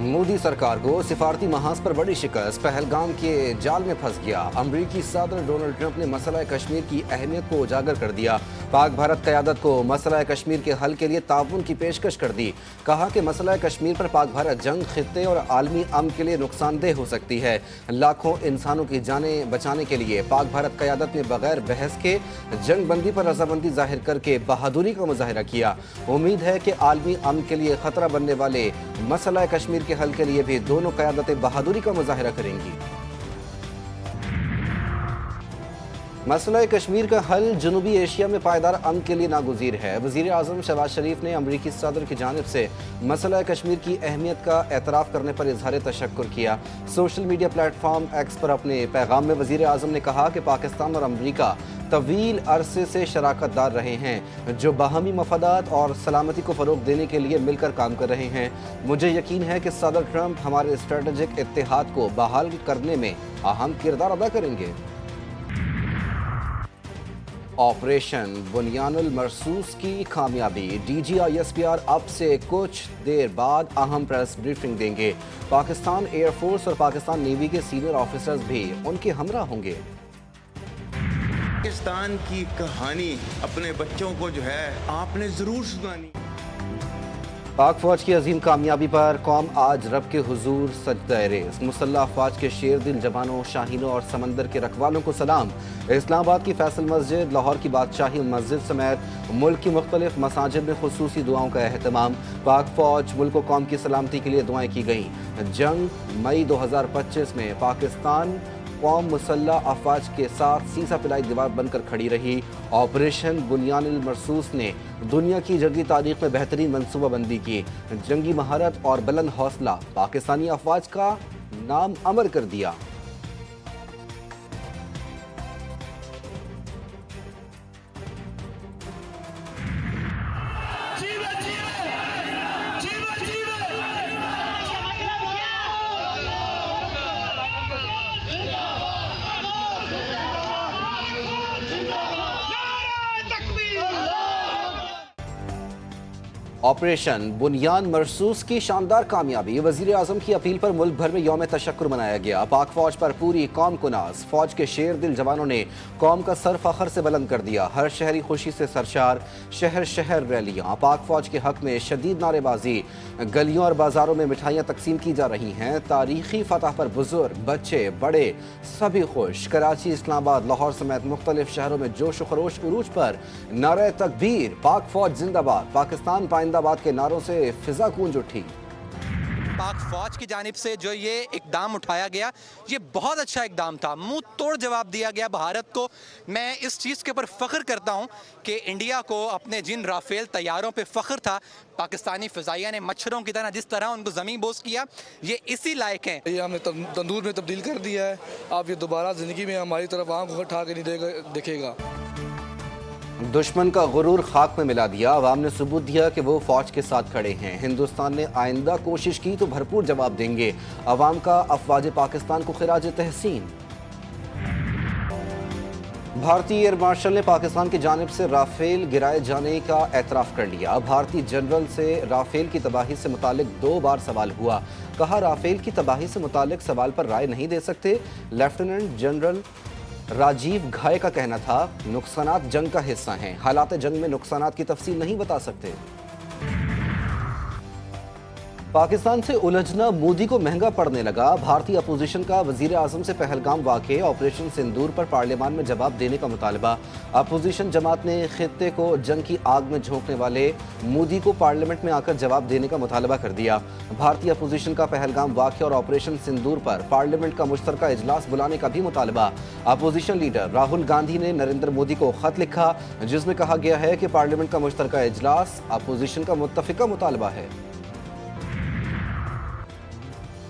मोदी सरकार को सिफारती महाज पर बड़ी शिकस्त, पहलगाम के जाल में फंस गया। अमरीकी सदर डोनाल्ड ट्रंप ने मसला कश्मीर की अहमियत को उजागर कर दिया। पाक भारत क़यादत को मसला कश्मीर के हल के लिए ताउन की पेशकश कर दी। कहा कि मसला कश्मीर पर पाक भारत जंग खित्ते और आलमी अमन के लिए नुकसानदेह हो सकती है। लाखों इंसानों की जानें बचाने के लिए पाक भारत क़यादत ने बगैर बहस के जंग बंदी पर रजामंदी जाहिर करके बहादुरी का मुजाहिरा किया। उम्मीद है कि आलमी अमन के लिए खतरा बनने वाले मसला कश्मीर के हल के लिए भी दोनों क़यादतें बहादुरी का मुजाहिरा करेंगी। मसला कश्मीर का हल जनूबी एशिया में पायदार अमन के लिए नागुज़ीर है। वज़ीर आज़म शहबाज शरीफ ने अमरीकी सदर की जानिब से मसला कश्मीर की अहमियत का एतराफ़ करने पर इजहार तशक्कुर किया। सोशल मीडिया प्लेटफॉर्म एक्स पर अपने पैगाम में वज़ीर आज़म ने कहा कि पाकिस्तान और अमरीका तवील अरसे से शराकतदार रहे हैं, जो बाहमी मफादात और सलामती को फ़रोग़ देने के लिए मिलकर काम कर रहे हैं। मुझे यकीन है कि सदर ट्रंप हमारे स्ट्रेटेजिक इत्तेहाद को बहाल करने में अहम किरदार अदा करेंगे। ऑपरेशन बुनियानुल मरसूस की कामयाबी, DGISPR अब से कुछ देर बाद अहम प्रेस ब्रीफिंग देंगे। पाकिस्तान एयरफोर्स और पाकिस्तान नेवी के सीनियर ऑफिसर्स भी उनके हमरा होंगे। पाकिस्तान की कहानी अपने बच्चों को जो है आपने जरूर सुनानी। पाक फौज की अजीम कामयाबी पर कौम आज रब के हुजूर सजदा-ए-रेज़। मुसल्लह अफवाज के शेर दिल जवानों, शाहीनों और समंदर के रखवालों को सलाम। इस्लामाबाद की फैसल मस्जिद, लाहौर की बादशाही मस्जिद समेत मुल्क की मुख्तलिफ मसाजिद में खुसूसी दुआओं का एहतमाम। पाक फौज, मुल्क व कौम की सलामती के लिए दुआएं की गईं। जंग मई 2025 में पाकिस्तान कौम मुसल्लह अफवाज के साथ सीसा पिलाई दीवार बनकर खड़ी रही। ऑपरेशन बुनियानुल मरसूस ने दुनिया की जंगी तारीख में बेहतरीन मनसूबाबंदी की। जंगी महारत और बुलंद हौसला पाकिस्तानी अफवाज का नाम अमर कर दिया। ऑपरेशन बुनियान मरसूस की शानदार कामयाबी, वज़ीर आज़म की अपील पर मुल्क भर में यौम तशक्कुर मनाया गया। पाक फौज पर पूरी कौम को नाज। फौज के शेर दिल जवानों ने कौम का सर फखर से बुलंद कर दिया। हर शहरी खुशी से सरशार, शहर शहर रैलियाँ। पाक फौज के हक में शदीद नारेबाजी, गलियों और बाजारों में मिठाइयाँ तकसीम की जा रही हैं। तारीखी फतह पर बुजुर्ग, बच्चे, बड़े सभी खुश। कराची, इस्लामाबाद, लाहौर समेत मुख्तलिफ शहरों में जोश व खरोश उरूज पर। नारे तकबीर, पाक फौज जिंदाबाद, पाकिस्तान पाइंदाबाद के नारों से फिजा गूंज उठी। पाक फौज की जानिब से जो ये इकदाम उठाया गया, ये बहुत अच्छा इकदाम था। मुंह तोड़ जवाब दिया गया भारत को। मैं इस चीज़ के ऊपर फ़ख्र करता हूँ कि इंडिया को अपने जिन राफेल तैयारों पे फ़ख्र था, पाकिस्तानी फ़िज़ाइया ने मच्छरों की तरह जिस तरह उनको ज़मीन बोस किया, ये इसी लायक हैं। ये हमने तंदूर में तब्दील कर दिया है। अब ये दोबारा ज़िंदगी में हमारी तरफ आँख उठा के नहीं देखेगा। दुश्मन का गुरूर खाक में मिला दिया। अवाम ने सबूत दिया कि वो फौज के साथ खड़े हैं। हिंदुस्तान ने आइंदा कोशिश की तो भरपूर जवाब देंगे। अवाम का अफवाज पाकिस्तान को खिराज तहसीन। भारतीय एयर मार्शल ने पाकिस्तान की जानिब से राफेल गिराए जाने का एतराफ़ कर लिया। भारतीय जनरल से राफेल की तबाही से मुतालिक 2 बार सवाल हुआ। कहा, राफेल की तबाही से मुतालिक सवाल पर राय नहीं दे सकते। लेफ्टिनेंट जनरल राजीव घाय का कहना था, नुकसानात जंग का हिस्सा हैं, हालात जंग में नुकसानात की तफसील नहीं बता सकते। पाकिस्तान से उलझना मोदी को महंगा पड़ने लगा। भारतीय अपोजिशन का वजीर आजम से पहलगाम वाक़े ऑपरेशन सिंदूर पर पार्लियामान में जवाब देने का मुतालबा। अपोजिशन जमात ने खित्ते को जंग की आग में झोंकने वाले मोदी को पार्लियामेंट में आकर जवाब देने का मुतालबा कर दिया। भारतीय अपोजिशन का पहलगाम वाक़े और ऑपरेशन सिंदूर पर पार्लियामेंट का मुश्तरका इजलास बुलाने का भी मुतालबा। अपोजिशन लीडर राहुल गांधी ने नरेंद्र मोदी को खत लिखा, जिसमें कहा गया है कि पार्लियामेंट का मुश्तरका इजलास अपोजिशन का मुत्तफ़िका मुतालबा है।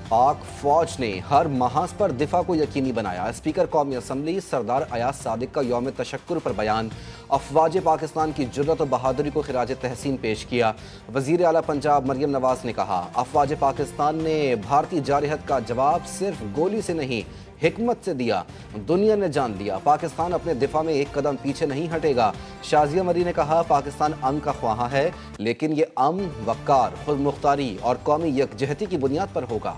पाक फौज ने हर महाज पर दिफा को यकीनी बनाया। स्पीकर कौमी असम्बली सरदार अयाज सादिक का यौम तशक्कुर पर बयान। افواج پاکستان کی جرأت و بہادری کو خراج تحسین پیش کیا۔ وزیر اعلیٰ پنجاب مریم نواز نے کہا افواج پاکستان نے بھارتی جارحیت کا جواب صرف گولی سے نہیں حکمت سے دیا، دنیا نے جان لیا پاکستان اپنے دفاع میں ایک قدم پیچھے نہیں ہٹے گا۔ شازیہ مری نے کہا پاکستان امن کا خواہاں ہے لیکن یہ امن وقار، خود مختاری اور قومی یکجہتی کی بنیاد پر ہوگا۔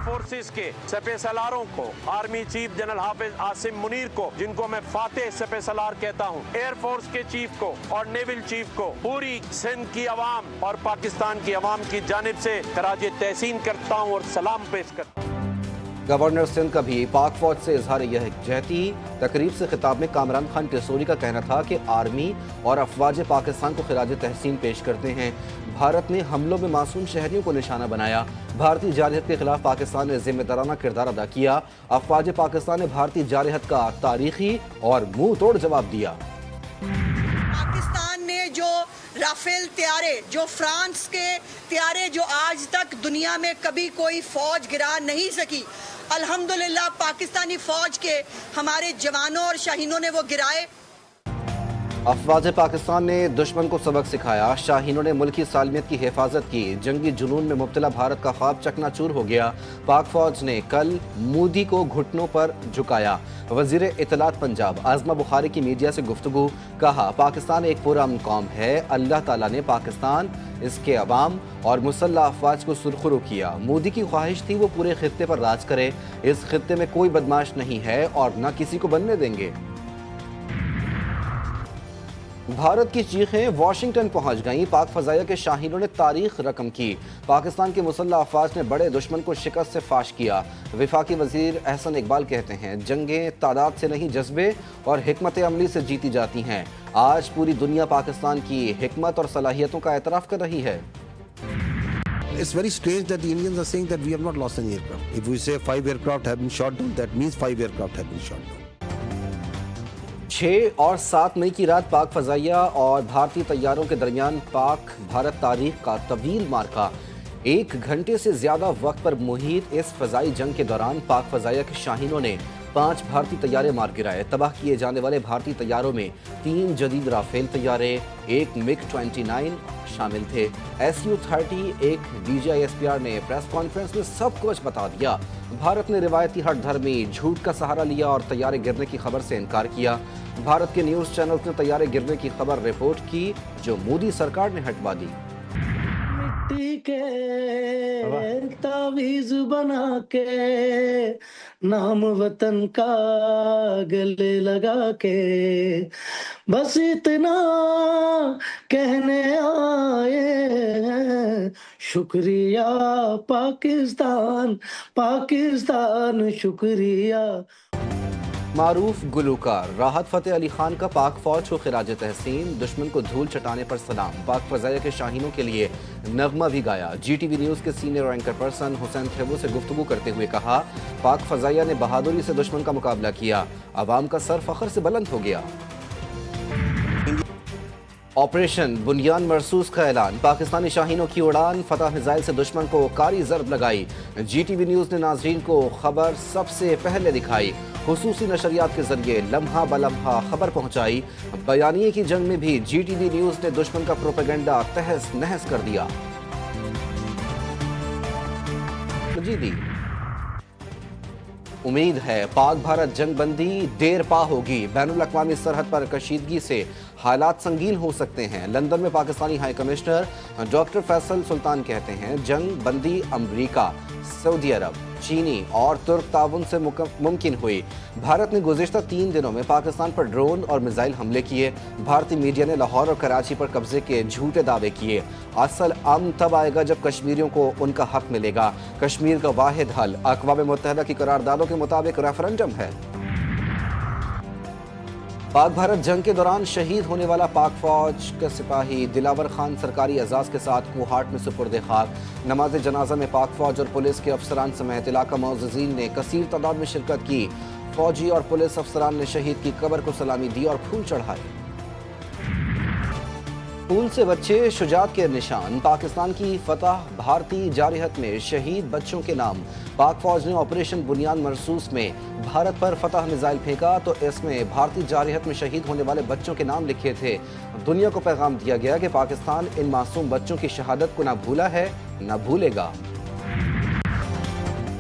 فورسز کے سپہ سالاروں کو، آرمی چیف جنرل حافظ عاصم منیر کو جن کو میں فاتح سپہ سالار کہتا ہوں، ایئر فورس کے چیف کو اور نیول چیف کو، پوری سندھ کی عوام اور پاکستان کی عوام کی جانب سے خراج تحسین کرتا ہوں اور سلام پیش کرتا ہوں۔ گورنر سندھ کا بھی پاک فوج سے اظہار یکجہتی۔ تقریب سے خطاب میں کامران خان ٹیسوری کا کہنا تھا کہ آرمی اور افواج پاکستان کو خراج تحسین پیش کرتے ہیں۔ بھارت نے حملوں میں معصوم شہریوں کو نشانہ بنایا، بھارتی جارحیت کے خلاف پاکستان نے ذمہ دارانہ کردار ادا کیا۔ افواج پاکستان نے بھارتی جارحیت کا تاریخی اور منہ توڑ جواب دیا۔ پاکستان نے جو رافیل طیارے، جو فرانس کے طیارے جو آج تک دنیا میں کبھی کوئی فوج گرا نہیں سکی، الحمدللہ پاکستانی فوج کے ہمارے جوانوں اور شاہینوں نے وہ گرائے۔ افواج پاکستان نے دشمن کو سبق سکھایا، شاہینوں نے ملکی سالمیت کی حفاظت کی، جنگی جنون میں مبتلا بھارت کا خواب چکنا چور ہو گیا۔ پاک فوج نے کل مودی کو گھٹنوں پر جھکایا۔ وزیر اطلاعات پنجاب عاصمہ بخاری کی میڈیا سے گفتگو، کہا پاکستان ایک پرامن قوم ہے، اللہ تعالیٰ نے پاکستان، اس کے عوام اور مسلح افواج کو سرخرو کیا۔ مودی کی خواہش تھی وہ پورے خطے پر راج کرے، اس خطے میں کوئی بدماش نہیں ہے اور نہ کسی کو بننے دیں گے۔ بھارت کی چیخیں واشنگٹن پہنچ گئیں، پاک فضائیہ کے شاہینوں نے تاریخ رقم کی، پاکستان کے مسلح افواج نے بڑے دشمن کو شکست سے فاش کیا۔ وفاقی وزیر احسن اقبال کہتے ہیں جنگیں تعداد سے نہیں جذبے اور حکمت عملی سے جیتی جاتی ہیں۔ آج پوری دنیا پاکستان کی حکمت اور صلاحیتوں کا اعتراف کر رہی ہے۔ It's very strange that the Indians are saying that we have not lost any aircraft. If we say 5 aircraft have been shot down, that means 5 aircraft have been shot down. 6 اور 7 مئی کی رات پاک فضائیہ اور بھارتی طیاروں کے درمیان پاک بھارت تاریخ کا طویل معرکہ، 1 گھنٹے سے زیادہ وقت پر محیط اس فضائی جنگ کے دوران پاک فضائیہ کے شاہینوں نے 5 بھارتی طیارے مار گرائے۔ تباہ کیے جانے والے بھارتی طیاروں میں 3 جدید رافیل طیارے، 1 MiG-29 شامل تھے۔ Su-30 ایک DJI-SPR نے پریس کانفرنس میں سب کچھ بتا دیا۔ بھارت نے روایتی ہٹ دھرمی جھوٹ کا سہارا لیا اور طیارے گرنے کی خبر سے انکار کیا۔ بھارت کے نیوز چینلز نے طیارے گرنے کی خبر رپورٹ کی جو مودی سرکار نے ہٹوا دی۔ مٹی کے تعویذ بنا کے نام وطن کا گلے لگا کے بس اتنا کہنے آئے ہیں شکریہ پاکستان، پاکستان شکریہ۔ معروف گلوکار راحت فتح علی خان کا پاک فوج کو خراج تحسین، دشمن کو دھول چٹانے پر سلام۔ پاک فضائیہ کے شاہینوں کے لیے نغمہ بھی گایا۔ جی ٹی وی نیوز کے سینئر اینکر پرسن حسین تھیبو سے گفتگو کرتے ہوئے کہا پاک فضائیہ نے بہادری سے دشمن کا مقابلہ کیا، عوام کا سر فخر سے بلند ہو گیا۔ آپریشن بنیان مرصوص کا اعلان، پاکستانی شاہینوں کی اڑان، فتح میزائل سے دشمن کو کاری ضرب لگائی۔ جی ٹی وی نیوز نے ناظرین کو خبر سب سے پہلے دکھائی، خصوصی نشریات کے ذریعے لمحہ بلمحہ خبر پہنچائی۔ بیانیے کی جنگ میں بھی جی ٹی وی نیوز نے دشمن کا پروپیگنڈا تہس نہس کر دیا۔ امید ہے پاک بھارت جنگ بندی دیر پا ہوگی، بین الاقوامی سرحد پر کشیدگی سے حالات سنگین ہو سکتے ہیں۔ لندن میں Pakistani high commissioner doctor Faisal Sultan کہتے ہیں جنگ بندی امریکہ، سعودی عرب، چینی اور ترک تعاون سے ممکن ہوئی۔ بھارت نے گزشتہ 3 دنوں میں پاکستان پر ڈرون اور میزائل حملے کیے۔ بھارتی میڈیا نے لاہور اور کراچی پر قبضے کے جھوٹے دعوے کیے۔ اصل امن تب آئے گا جب کشمیریوں کو ان کا حق ملے گا۔ کشمیر کا واحد حل اقوام متحدہ کی قراردادوں کے مطابق ریفرنڈم ہے۔ پاک بھارت جنگ کے دوران شہید ہونے والا پاک فوج کا سپاہی دلاور خان سرکاری اعزاز کے ساتھ کوہاٹ میں سپرد خاک۔ نماز جنازہ میں پاک فوج اور پولیس کے افسران سمیت علاقہ معززین نے کثیر تعداد میں شرکت کی۔ فوجی اور پولیس افسران نے شہید کی قبر کو سلامی دی اور پھول چڑھائے۔ स्कूल से बच्चे शुजात के निशान। पाकिस्तान की फतह भारतीय जारहत में शहीद बच्चों के नाम। पाक फौज ने ऑपरेशन बुनियान मरसूस में भारत पर फतह मिसाइल फेंका तो इसमें भारतीय जारहत में शहीद होने वाले बच्चों के नाम लिखे थे। दुनिया को पैगाम दिया गया कि पाकिस्तान इन मासूम बच्चों की शहादत को न भूला है न भूलेगा।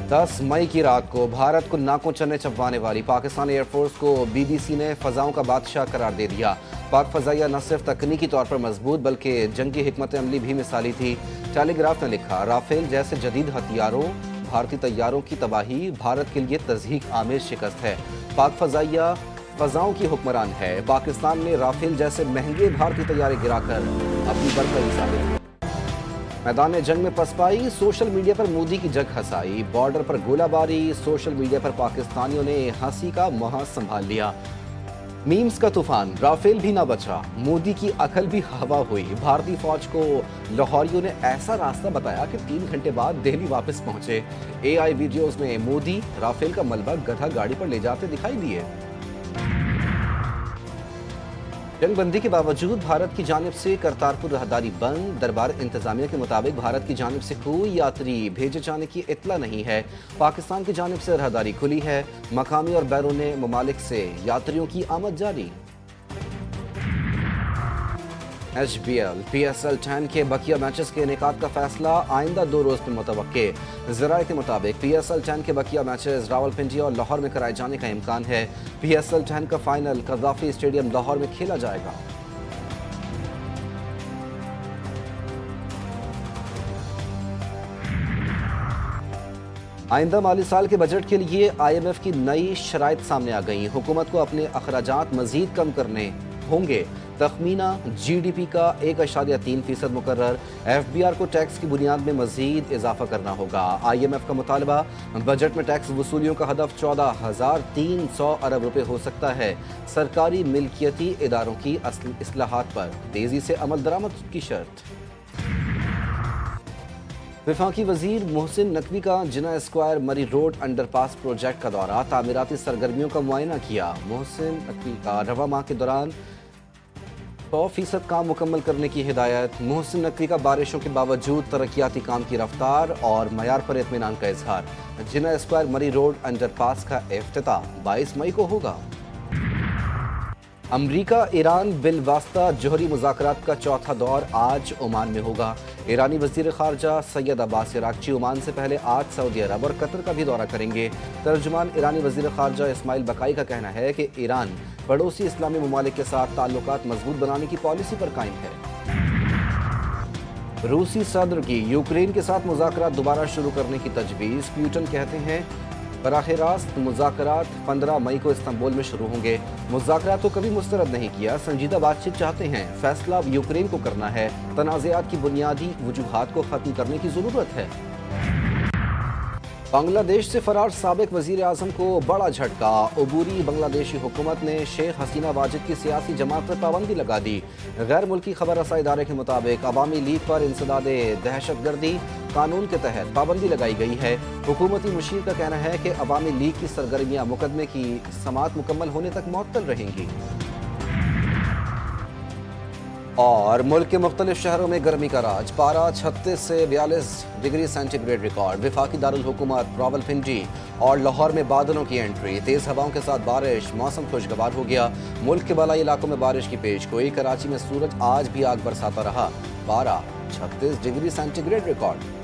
10 मई की रात को भारत को नाकों चने चबवाने वाली पाकिस्तानी एयरफोर्स को BBC ने फजाओं का बादशाह करार दे दिया। पाक फजाइया न सिर्फ तकनीकी तौर पर मजबूत बल्कि जंगी हिकमत अमली भी मिसाली थी। टेलीग्राफ ने लिखा, राफेल जैसे जदीद हथियारों भारतीय तैयारों की तबाही भारत के लिए तज़हीक आमेज शिकस्त है। पाक फजाइया फजाओं की हुक्मरान है। पाकिस्तान ने राफेल जैसे महंगे भारतीय तैयारे गिराकर अपनी बरतरी साबित की। मैदान जंग में पसपाई, सोशल मीडिया पर मोदी की जग हंसाई। बॉर्डर पर गोलाबारी, सोशल मीडिया पर पाकिस्तानियों ने हंसी का मुहां संभाल लिया। मीम्स का तूफान, राफेल भी ना बचा, मोदी की अकल भी हवा हुई। भारतीय फौज को लाहौरियों ने ऐसा रास्ता बताया कि 3 घंटे बाद दिल्ली वापस पहुंचे। AI वीडियोस में मोदी राफेल का मलबा गधा गाड़ी पर ले जाते दिखाई दिए। जंगबंदी के बावजूद भारत की जानिब से करतारपुर राहदारी बंद। दरबार इंतजामिया के मुताबिक भारत की जानिब से कोई यात्री भेजे जाने की इत्तला नहीं है। पाकिस्तान की जानिब से राहदारी खुली है। मकामी और बैरूनी ममालिक से यात्रियों की आमद जारी। HBL PSL 10 के बकिया मैचेस के इनेकाद का फैसला आइंदा 2 रोज में मुतवक्के। ज़राए के मुताबिक PSL 10 के बकिया मैचेस रावलपिंडी और लाहौर में कराए जाने का इम्कान है। PSL 10 का फाइनल कज़ाफ़ी स्टेडियम लाहौर में खेला जाएगा। आइंदा माली साल के बजट के लिए IMF की नई शराइत सामने आ गई। हुकूमत को अपने अखराजात मजीद कम करने होंगे। तखमीना GDP का 1.3% मुकर्रर। FBR को टैक्स की बुनियाद में मजीद इजाफा करना होगा। IMF का मुतालबा, बजट में टैक्स वसूलियों का हदफ 14,300 अरब रुपए हो सकता है। सरकारी मिल्कियती इदारों की इस्लाहात पर तेजी से अमल दरामद की शर्त। वफाकी वजीर मोहसिन नकवी का जिना स्क्वायर मरी रोड अंडरपास प्रोजेक्ट का दौरा, तामीराती सरगर्मियों का मुआयना किया। मोहसिन नकवी का रवा माह के दौरान 100% काम मुकम्मल करने की हिदायत। मोहसिन नकवी का बारिशों के बावजूद तरक्याती काम की रफ्तार और मयार पर इत्मीनान का इजहार। जिना स्क्वायर मरी रोड अंडरपास का इफ्तिताह 22 मई को होगा। अमरीका ईरान बिलवास्ता जोहरी मुज़ाकरात का चौथा दौर आज ओमान में होगा। ईरानी वज़ीर ख़ारजा सैयद अब्बास इराक़ची ओमान से पहले आज सऊदी अरब और कतर का भी दौरा करेंगे। तर्जुमान ईरानी वज़ीर ख़ारजा इस्माइल बकाई का कहना है कि ईरान पड़ोसी इस्लामी ममालिक के साथ ताल्लुकात मजबूत बनाने की पॉलिसी पर कायम है। रूसी सदर की यूक्रेन के साथ मुज़ाकरात दोबारा शुरू करने की तजवीज़। प्यूटन कहते हैं बराह रास्त मुज़ाकरात 15 मई को इस्तांबुल में शुरू होंगे। मुज़ाकरात को कभी मुस्तरद नहीं किया, संजीदा बातचीत चाहते हैं। फैसला अब यूक्रेन को करना है। तनाज़ात की बुनियादी वजूहात को ख़त्म करने की ज़रूरत है। बांग्लादेश से फरार साबिक वज़ीर आज़म को बड़ा झटका। अबूरी बांग्लादेशी हुकूमत ने शेख हसीना वाजिद की सियासी जमात पर पाबंदी लगा दी। गैर मुल्की खबर रसाई इदारे के मुताबिक अवामी लीग पर इंसदादे दहशतगर्दी कानून के तहत पाबंदी लगाई गई है। हुकूमती मुशीर का कहना है कि अवामी लीग की सरगर्मियाँ मुकदमे की समाअत मुकम्मल होने तक मुअत्तल रहेंगी। और मुल्क के मुख्तलिफ शहरों में गर्मी का राज। पारा 36 से 42 डिग्री सेंटीग्रेड रिकॉर्ड। वफाकी दारुल हुकूमत रावलपिंडी और लाहौर में बादलों की एंट्री। तेज़ हवाओं के साथ बारिश, मौसम खुशगवार हो गया। मुल्क के बालाई इलाकों में बारिश की पेशगोई। कराची में सूरज आज भी आग बरसाता रहा। पारा 36 डिग्री सेंटीग्रेड रिकॉर्ड।